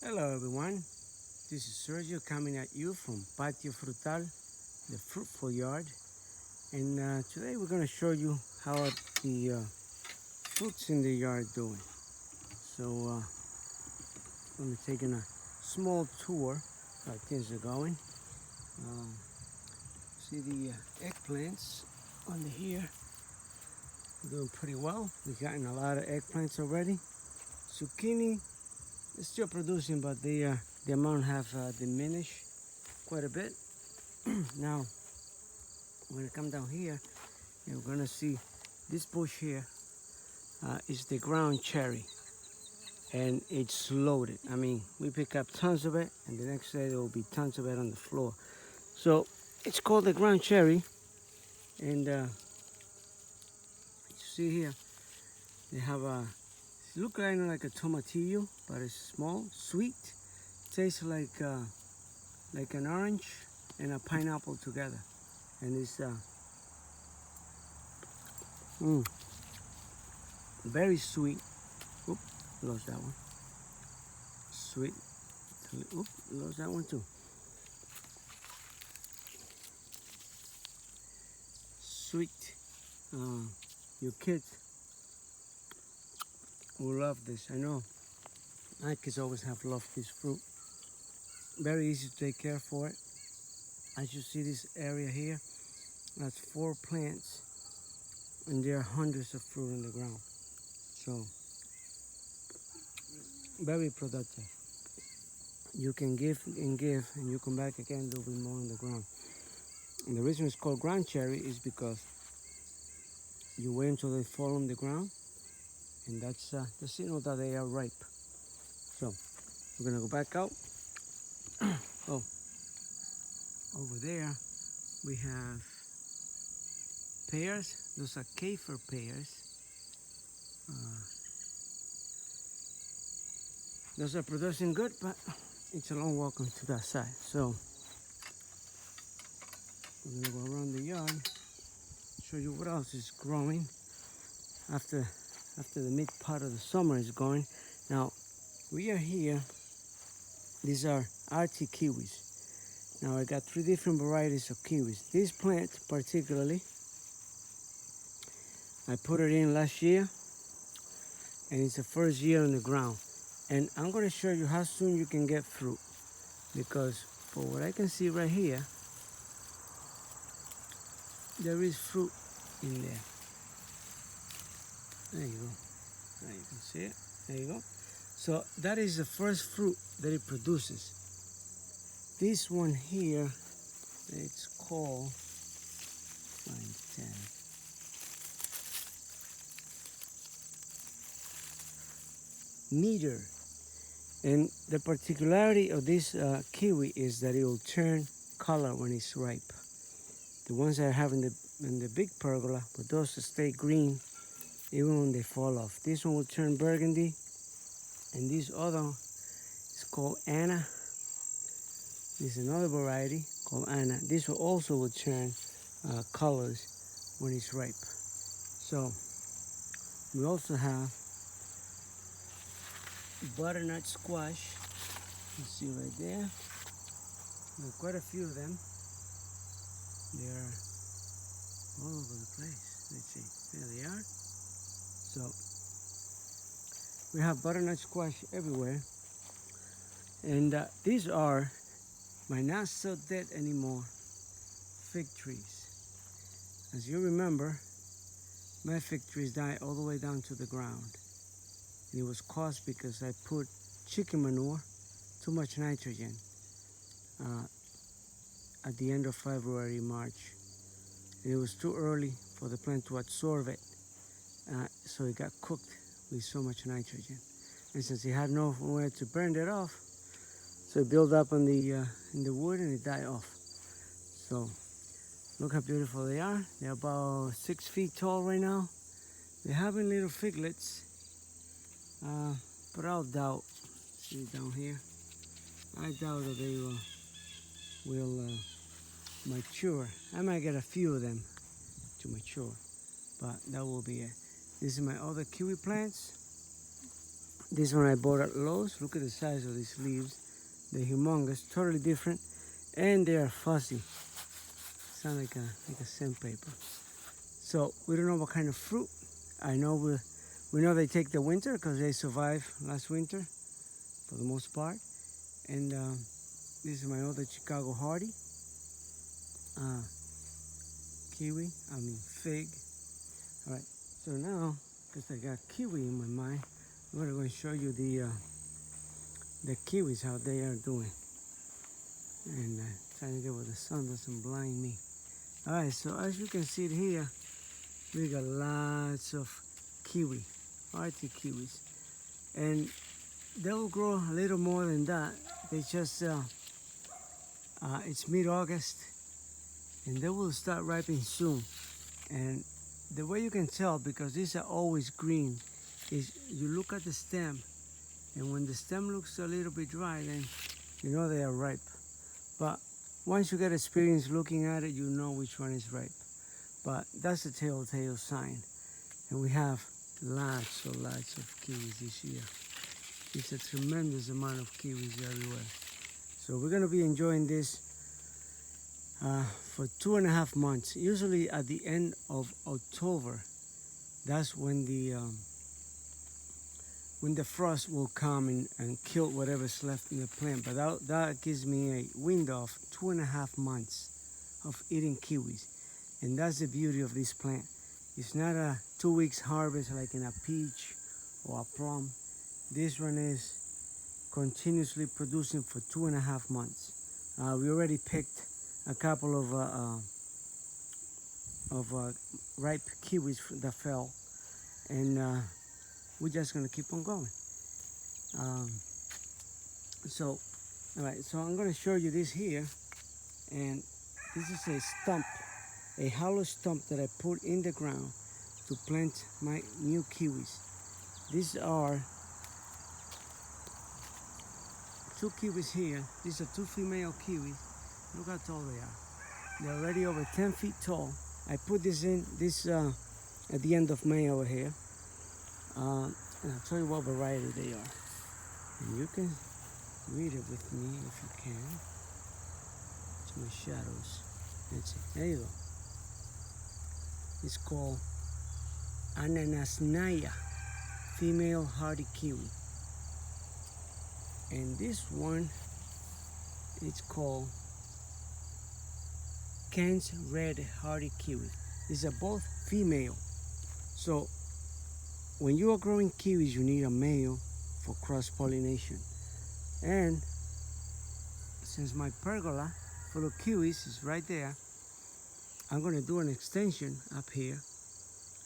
Hello everyone, this is Sergio coming at you from Patio Frutal, the fruitful yard. And today we're going to show you how the fruits in the yard doing. So I'm taking a small tour how things are going. See the eggplants under here, doing pretty well. We've gotten a lot of eggplants already. Zucchini is still producing, but the amount have diminished quite a bit. Now, when I come down here, you're gonna see this bush here is the ground cherry, and it's loaded. I mean, we pick up tons of it, and the next day there will be tons of it on the floor. So it's called the ground cherry, and you see here they have a look kind of like a tomatillo, but it's small, sweet, tastes like an orange and a pineapple together, and it's very sweet. Oop, lost that one. Sweet. Oop, lost that one too. Sweet. Your kids will love this. I know. My kids always have loved this fruit. Very easy to take care for it. As you see this area here, that's 4 plants, and there are hundreds of fruit in the ground. So very productive. You can give and give, and you come back again, there'll be more on the ground. And the reason it's called ground cherry is because you wait until they fall on the ground, and that's the signal that they are ripe. So we're gonna go back out. Oh, over there we have pears. Those are kaffir pears. Those are producing good, but it's a long walk onto that side. So we're gonna go around the yard, show you what else is growing after the mid part of the summer is going. Now we are here. These are Artic kiwis. Now I got 3 different varieties of kiwis. This plant particularly, I put it in last year, and it's the first year on the ground. And I'm going to show you how soon you can get fruit, because for what I can see right here, there is fruit in there. There you go. There you can see it. There you go. So that is the first fruit that it produces. This one here, it's called 10. Meter. And the particularity of this kiwi is that it will turn color when it's ripe. The ones that I have in the big pergola, but those stay green even when they fall off. This one will turn burgundy, and this other is called Anna. This is another variety called Anna. This will also turn colors when it's ripe. So we also have butternut squash. You see right there. There are quite a few of them. They're all over the place. Let's see. There they are. So we have butternut squash everywhere. And these are my not so dead anymore fig trees. As you remember, my fig trees died all the way down to the ground. And it was caused because I put chicken manure, too much nitrogen, at the end of February, March. And it was too early for the plant to absorb it, so it got cooked with so much nitrogen. And since it had nowhere to burn it off, so it built up on the in the wood, and it died off. So look how beautiful they are. They're about 6 feet tall right now. They're having little figlets. But I'll doubt, see down here, I doubt that they will mature. I might get a few of them to mature, but that will be it. This is my other kiwi plants. This one I bought at Lowe's. Look at the size of these leaves. They're humongous, totally different, and they are fuzzy. Sound like a sandpaper. So we don't know what kind of fruit. I know we know they take the winter because they survived last winter for the most part. And this is my other Chicago Hardy. Fig. All right, so now, because I got kiwi in my mind, I'm going to show you the kiwis, how they are doing. And trying to get where the sun doesn't blind me. All right, so as you can see it here, we got lots of kiwi, Artic kiwis. And they will grow a little more than that. They just, it's mid-August, and they will start ripening soon. And the way you can tell, because these are always green, is you look at the stem, and when the stem looks a little bit dry, then you know they are ripe. But once you get experience looking at it, you know which one is ripe. But that's a telltale sign. And we have lots of kiwis this year. It's a tremendous amount of kiwis everywhere. So we're gonna be enjoying this for 2.5 months. Usually at the end of October, that's when the frost will come and kill whatever's left in the plant. But that gives me a window of 2.5 months of eating kiwis. And that's the beauty of this plant. It's not a 2 weeks harvest like in a peach or a plum. This one is continuously producing for 2.5 months. We already picked a couple of ripe kiwis that fell, and we're just gonna keep on going. So, all right, so I'm gonna show you this here, and this is a stump, a hollow stump that I put in the ground to plant my new kiwis. These are 2 kiwis here. These are 2 female kiwis. Look how tall they are. They're already over 10 feet tall. I put this at the end of May over here. And I'll tell you what variety they are. And you can read it with me if you can. It's my shadows. That's it. There you go. It's called Ananasnaya, female hardy kiwi. And this one, it's called Ken's red hardy kiwi. These are both female. So when you are growing kiwis, you need a male for cross-pollination. And since my pergola full of kiwis is right there, I'm gonna do an extension up here.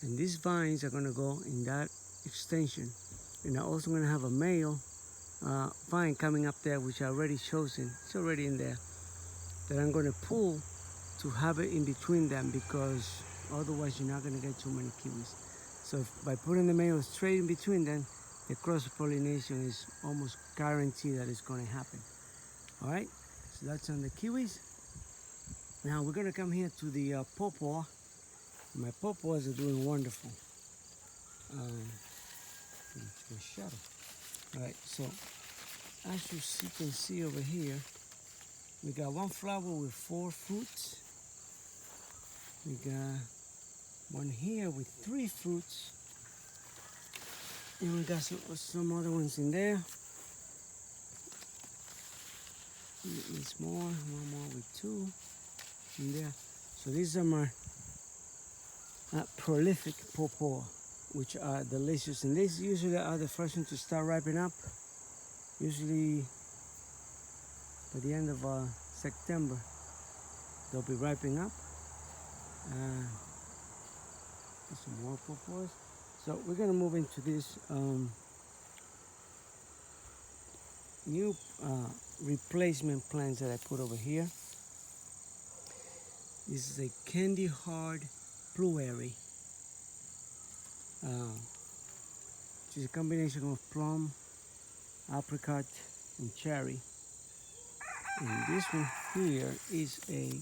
And these vines are gonna go in that extension. And I'm also gonna have a male vine coming up there, which I already chosen. It's already in there. That I'm gonna pull to have it in between them, because otherwise you're not gonna get too many kiwis. So by putting the male straight in between them, the cross-pollination is almost guaranteed that it's gonna happen. All right, so that's on the kiwis. Now we're gonna come here to the pawpaw. My pawpaws are doing wonderful. It's my shadow. All right, so as you can see over here, we got one flower with 4 fruits. We got one here with 3 fruits. And we got some other ones in there. It's more, one more with 2 in there. So these are my prolific pawpaw, which are delicious. And these usually are the first one to start ripening up. Usually by the end of September, they'll be ripening up. Some more pawpaws. So we're gonna move into this new replacement plants that I put over here. This is a candy hard blueberry, which is a combination of plum, apricot, and cherry. And this one here is a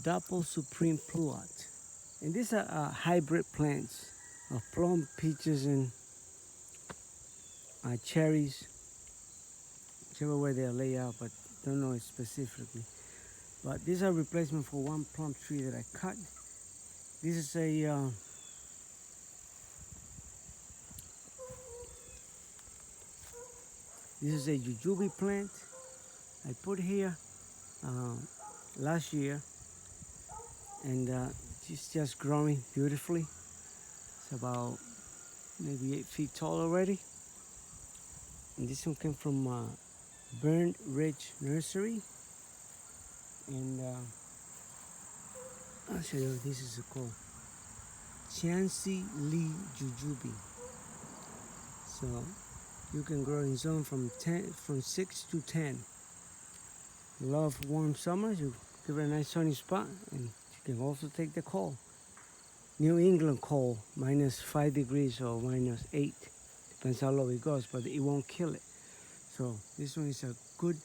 double supreme pluot. And these are hybrid plants of plum, peaches, and cherries, whichever way they are laid out, but don't know it specifically. But these are replacement for one plum tree that I cut. This is a jujube plant I put here last year, and it's just growing beautifully. It's about maybe 8 feet tall already. And this one came from Burnt Ridge Nursery. And I'll show you what this is called. Chansey Lee Jujube. So you can grow in zone from 6 to 10. Love warm summers, you give it a nice sunny spot, and you can also take the cold. New England cold, -5 degrees or -8. Depends how low it goes, but it won't kill it. So this one is a good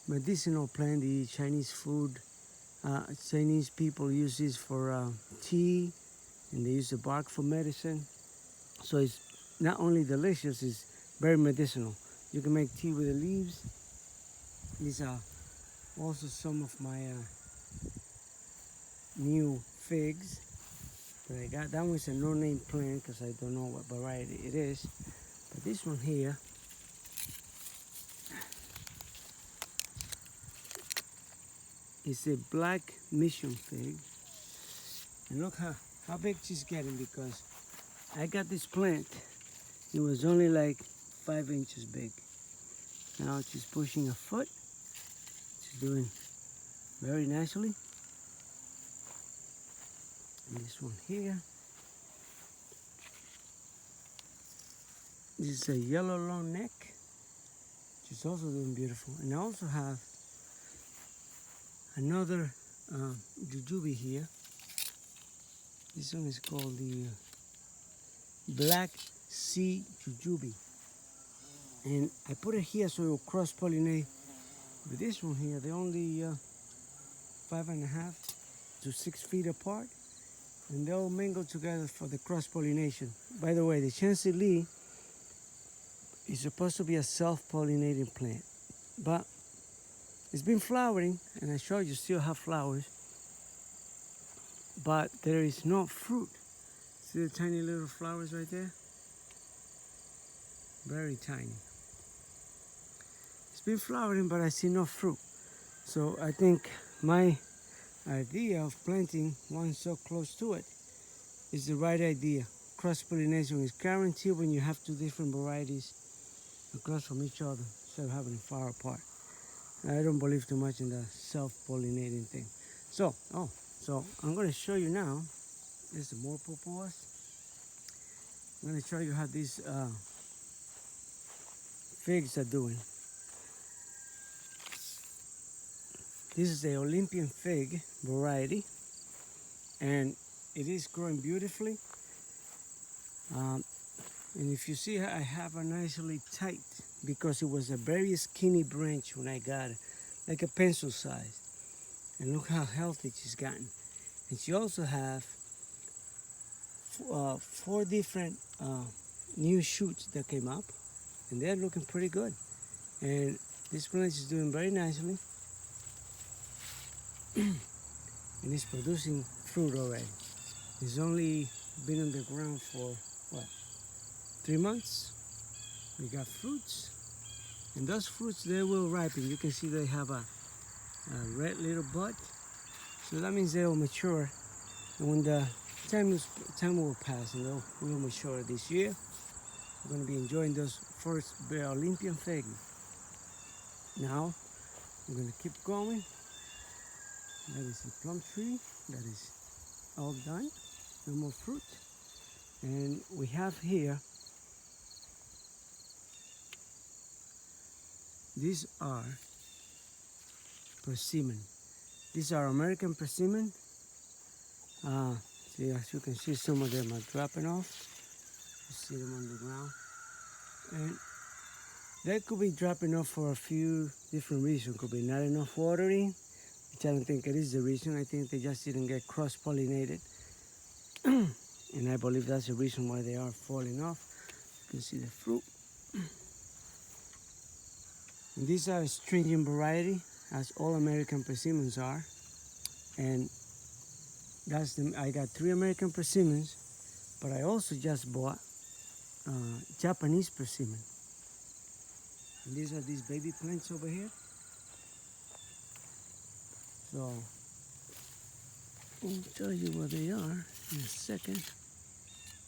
medicinal plant. The Chinese food, Chinese people use this for tea, and they use the bark for medicine. So it's not only delicious, it's very medicinal. You can make tea with the leaves. These are also some of my new figs that I got. That one's a no-name plant because I don't know what variety it is. But this one here is a black mission fig. And look how big she's getting, because I got this plant. It was only like 5 inches big. Now she's pushing a foot. She's doing very nicely. And this one here. This is a yellow long neck. She's also doing beautiful. And I also have another jujube here. This one is called the Black Sea Jujube. And I put it here so it will cross-pollinate with this one here. They're only 5.5 to 6 feet apart. And they'll mingle together for the cross-pollination. By the way, the Chansey Lee is supposed to be a self-pollinating plant. But it's been flowering, and I showed you still have flowers. But there is no fruit. See the tiny little flowers right there? Very tiny. It's been flowering, but I see no fruit. So I think my idea of planting one so close to it is the right idea. Cross-pollination is guaranteed when you have 2 different varieties across from each other instead of having it far apart. I don't believe too much in the self-pollinating thing. So I'm going to show you now. There's some more paws. I'm going to show you how these figs are doing. This is the Olympian fig variety, and it is growing beautifully. And if you see, I have a nicely tight, because it was a very skinny branch when I got it, like a pencil size. And look how healthy she's gotten. And she also have 4 different new shoots that came up, and they're looking pretty good. And this plant is doing very nicely. And it's producing fruit already. It's only been on the ground for, what, 3 months? We got fruits. And those fruits, they will ripen. You can see they have a red little bud. So that means they will mature. And when the time will pass, and they'll will mature this year, we're going to be enjoying those first Olympian figs. Now, we're going to keep going. That is a plum tree that is all done. No more fruit. And we have here, these are persimmon. These are American persimmon. See, as you can see, some of them are dropping off. You see them on the ground. And they could be dropping off for a few different reasons. Could be not enough watering, which I don't think it is the reason. I think they just didn't get cross-pollinated. And I believe that's the reason why they are falling off. You can see the fruit. And these are stringent variety, as all American persimmons are. And I got 3 American persimmons, but I also just bought Japanese persimmon. And these are these baby plants over here. So I'll tell you where they are in a second.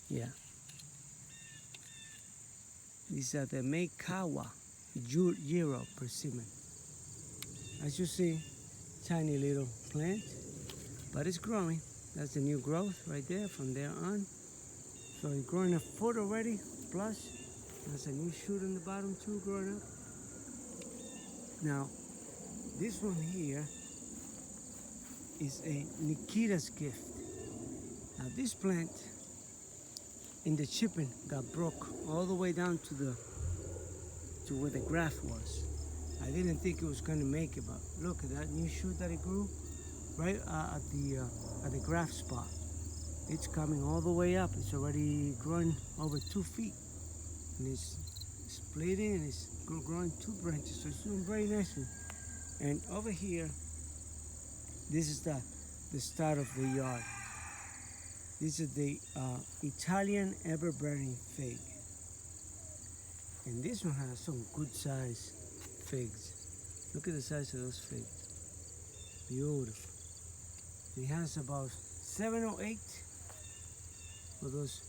Yeah. These are the Meikawa Euro persimmon. As you see, tiny little plant, but it's growing. That's the new growth right there from there on. So it's growing a foot already, plus there's a new shoot on the bottom too growing up. Now, this one here is a Nikita's gift. Now this plant in the chipping got broke all the way down to where the graft was. I didn't think it was going to make it, but look at that new shoot that it grew right at the graft spot. It's coming all the way up. It's already growing over 2 feet, and it's splitting and it's growing 2 branches. So it's doing very nicely. And over here, this is the start of the yard. This is the Italian ever-bearing fig. And this one has some good size figs. Look at the size of those figs. Beautiful. It has about 7 or 8 of those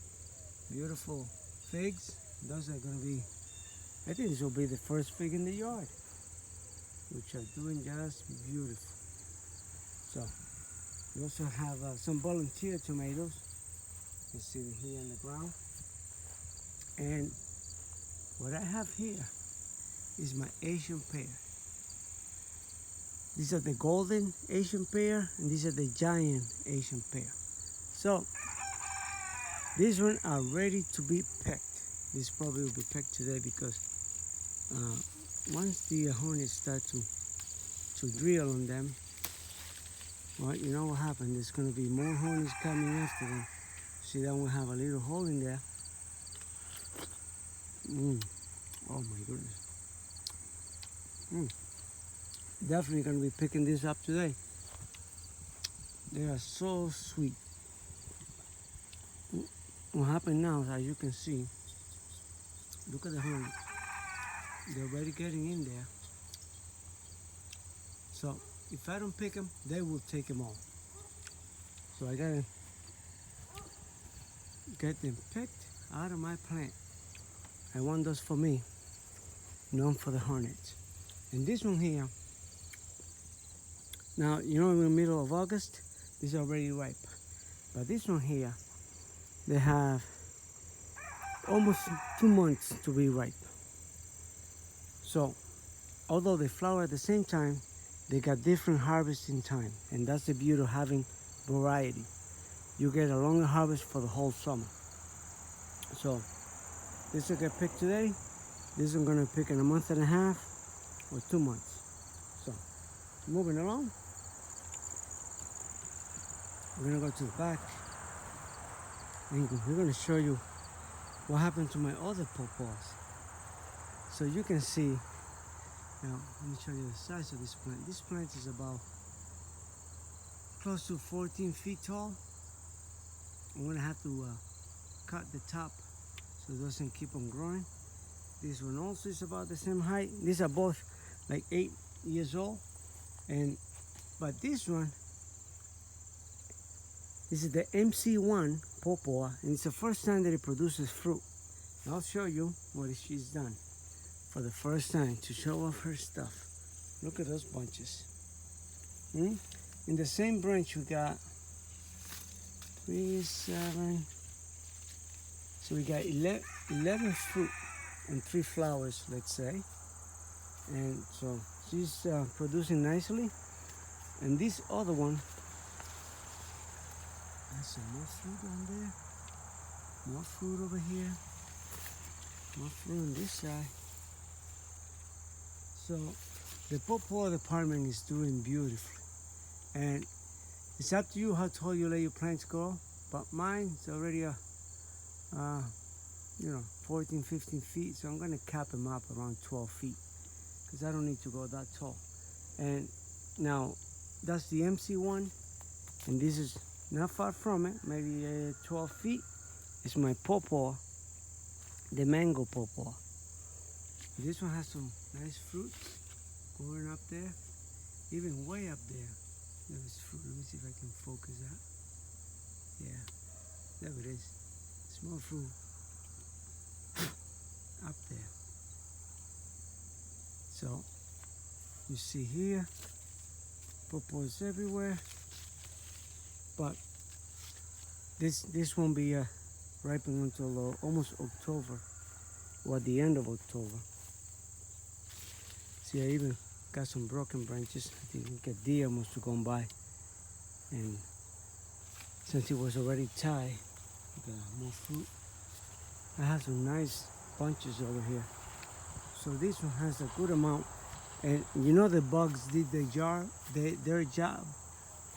beautiful figs. Those are going to be, I think this will be the first fig in the yard, which are doing just beautiful. So we also have some volunteer tomatoes. You can see them here on the ground. And what I have here is my Asian pear. These are the golden Asian pear, and these are the giant Asian pear. So these ones are ready to be picked. This probably will be picked today because once the hornets start to drill on them, well, you know what happened? There's going to be more hornets coming after them. See that one have a little hole in there. Oh my goodness. Definitely going to be picking this up today. They are so sweet. What happened now, as you can see, look at the hornet. They're already getting in there. So if I don't pick them, they will take them all. So I gotta get them picked out of my plant. I want those for me, none for the hornets. And this one here, now you know in the middle of August, this is already ripe. But this one here, they have almost 2 months to be ripe. So although they flower at the same time, they got different harvesting time, and that's the beauty of having variety. You get a longer harvest for the whole summer. So this will get picked today. This I'm gonna pick in a month and a half or 2 months. So moving along, we're gonna go to the back, and we're gonna show you what happened to my other paws. So you can see. Now, let me show you the size of this plant. This plant is about close to 14 feet tall. I'm going to have to cut the top so it doesn't keep on growing. This one also is about the same height. These are both like 8 years old. But this one, this is the MC1 pawpaw, and it's the first time that it produces fruit. And I'll show you what she's done for the first time to show off her stuff. Look at those bunches. In the same branch we got 3, 7. So we got 11 fruit and 3 flowers, let's say. And so she's producing nicely. And this other one has some more fruit on there. More fruit over here. More fruit on this side. So the pawpaw department is doing beautifully, and it's up to you how tall you let your plants grow. But mine is already 14, 15 feet, so I'm going to cap them up around 12 feet. because I don't need to go that tall. And now that's the MC one, and this is not far from it, maybe 12 feet. It's my pawpaw, the mango pawpaw. This one has some nice fruit going up there, even way up there. There's fruit. Let me see if I can focus that. Yeah, there it is. Small fruit up there. So you see here, pawpaws everywhere, but this won't be ripening until almost October, or at the end of October. See, I even got some broken branches. I think a deer must have gone by, and since it was already tied, got more fruit. I have some nice bunches over here. So this one has a good amount. And you know the bugs did their job.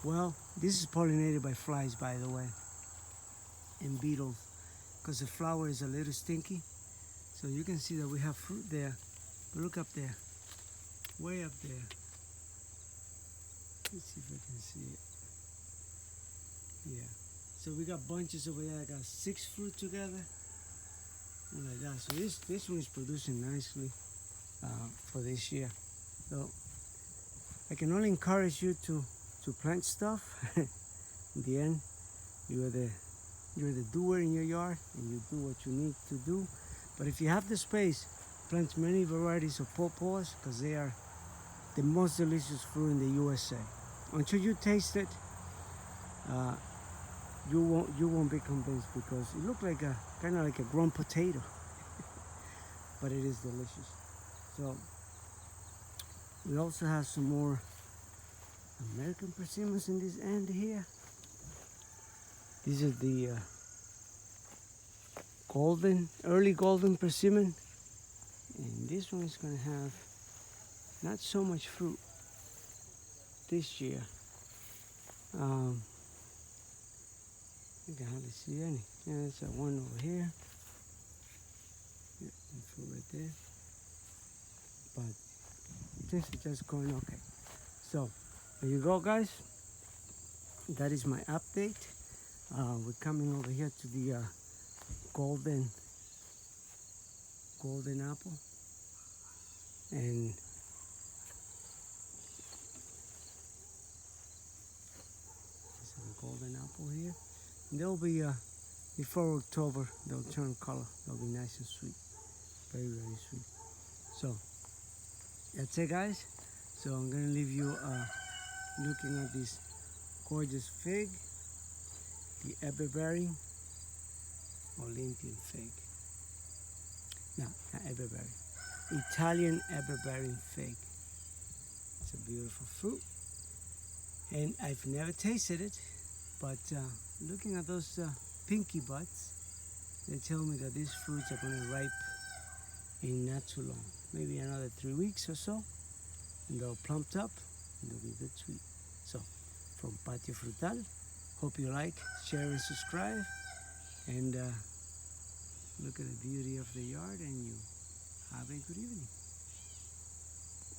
Well, this is pollinated by flies, by the way, and beetles, because the flower is a little stinky. So you can see that we have fruit there. But look up there, way up there. Let's see if I can see it. Yeah. So we got bunches over there. I got 6 fruit together, and like that. So this one is producing nicely for this year. So I can only encourage you to plant stuff. In the end, you're the doer in your yard, and you do what you need to do. But if you have the space, plant many varieties of pawpaws, because they are the most delicious fruit in the USA. Until you taste it, you won't be convinced, because it looks like kind of like a grown potato, but it is delicious. So we also have some more American persimmons in this end here. These are the early golden persimmon, and this one is going to have not so much fruit this year. I can hardly see any. Yeah, there's one over here. Yeah, fruit right there. But this is just going okay. So there you go, guys. That is my update. We're coming over here to the golden apple, and there's a golden apple here. And they'll be before October. They'll turn color. They'll be nice and sweet, very, very sweet. So that's it, guys. So I'm gonna leave you looking at this gorgeous fig, the ever-bearing Olympian fig. No, not ever-bearing. Italian ever-bearing fig. It's a beautiful fruit, and I've never tasted it, but looking at those pinky buds, they tell me that these fruits are going to ripe in not too long, maybe another 3 weeks or so, and they'll plump up and they'll be good sweet. So from Patio Frutal, hope you like, share and subscribe, and look at the beauty of the yard, and you have a good evening.